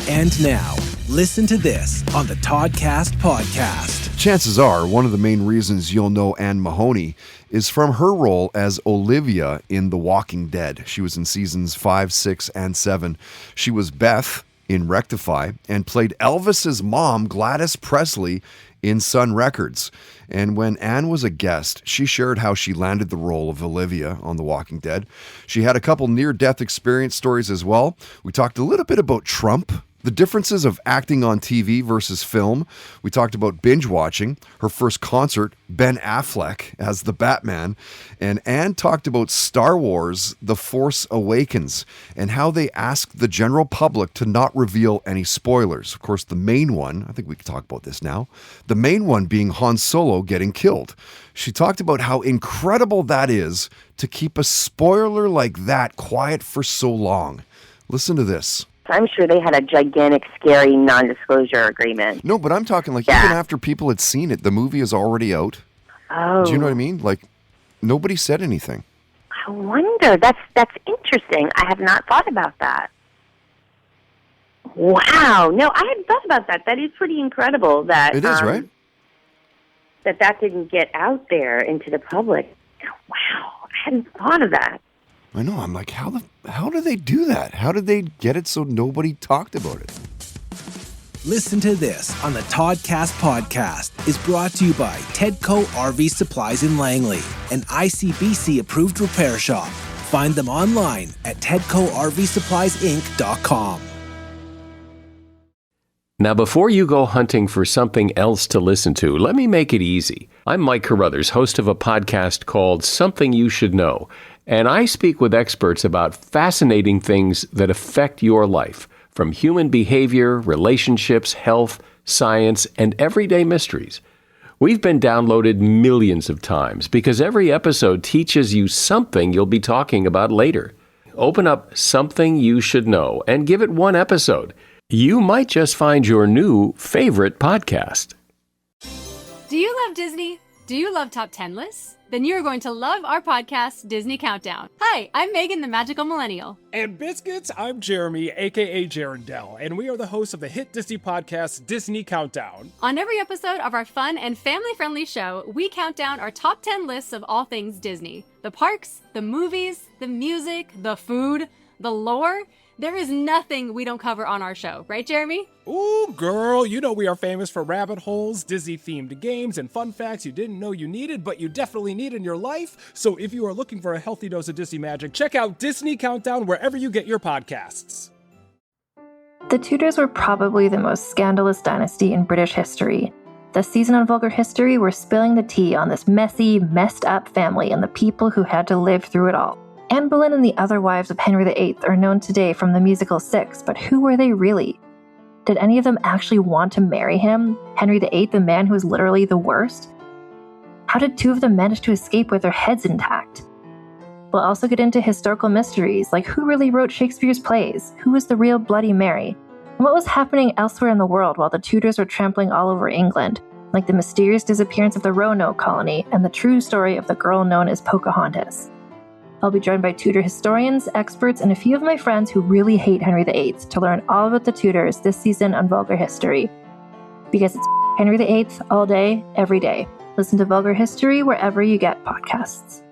And now, listen to this on the Toddcast podcast. Chances are one of the main reasons you'll know Anne Mahoney is from her role as Olivia in The Walking Dead. She was in seasons 5, 6, and 7. She was Beth in Rectify and played Elvis's mom, Gladys Presley, in Sun Records. And when Anne was a guest, she shared how she landed the role of Olivia on The Walking Dead. She had a couple near-death experience stories as well. We talked a little bit about Trump, the differences of acting on TV versus film. We talked about binge watching, her first concert, Ben Affleck as the Batman, and Anne talked about Star Wars, The Force Awakens, and how they asked the general public to not reveal any spoilers. Of course, the main one, I think we can talk about this now, the main one being Han Solo getting killed. She talked about how incredible that is to keep a spoiler like that quiet for so long. Listen to this. I'm sure they had a gigantic, scary non-disclosure agreement. No, but I'm talking like even after people had seen it, the movie is already out. Oh. Do you know what I mean? Like, nobody said anything. I wonder. That's interesting. I have not thought about that. Wow. No, I hadn't thought about that. That is pretty incredible that... It is, right? That didn't get out there into the public. Wow. I hadn't thought of that. I know. I'm like, how do they do that? How did they get it so nobody talked about it? Listen to this on the Toddcast podcast is brought to you by Tedco RV Supplies in Langley, an ICBC-approved repair shop. Find them online at tedcorvsuppliesinc.com. Now, before you go hunting for something else to listen to, let me make it easy. I'm Mike Carruthers, host of a podcast called Something You Should Know, and I speak with experts about fascinating things that affect your life, from human behavior, relationships, health, science, and everyday mysteries. We've been downloaded millions of times because every episode teaches you something you'll be talking about later. Open up Something You Should Know and give it one episode. You might just find your new favorite podcast. Do you love Disney? Do you love top 10 lists? Then you're going to love our podcast, Disney Countdown. Hi, I'm Megan, the Magical Millennial. And Biscuits, I'm Jeremy, aka Jarendell, and we are the hosts of the hit Disney podcast, Disney Countdown. On every episode of our fun and family-friendly show, we count down our top 10 lists of all things Disney. The parks, the movies, the music, the food, the lore. There is nothing we don't cover on our show, right, Jeremy? Ooh, girl, you know we are famous for rabbit holes, Disney-themed games, and fun facts you didn't know you needed, but you definitely need in your life. So if you are looking for a healthy dose of Disney magic, check out Disney Countdown wherever you get your podcasts. The Tudors were probably the most scandalous dynasty in British history. This season on Vulgar History, we're spilling the tea on this messy, messed up family and the people who had to live through it all. Anne Boleyn and the other wives of Henry VIII are known today from the musical Six, but who were they really? Did any of them actually want to marry him? Henry VIII, the man who was literally the worst? How did two of them manage to escape with their heads intact? We'll also get into historical mysteries, like who really wrote Shakespeare's plays? Who was the real Bloody Mary? And what was happening elsewhere in the world while the Tudors were trampling all over England, like the mysterious disappearance of the Roanoke colony and the true story of the girl known as Pocahontas. I'll be joined by Tudor historians, experts, and a few of my friends who really hate Henry VIII to learn all about the Tudors this season on Vulgar History. Because it's Henry VIII all day, every day. Listen to Vulgar History wherever you get podcasts.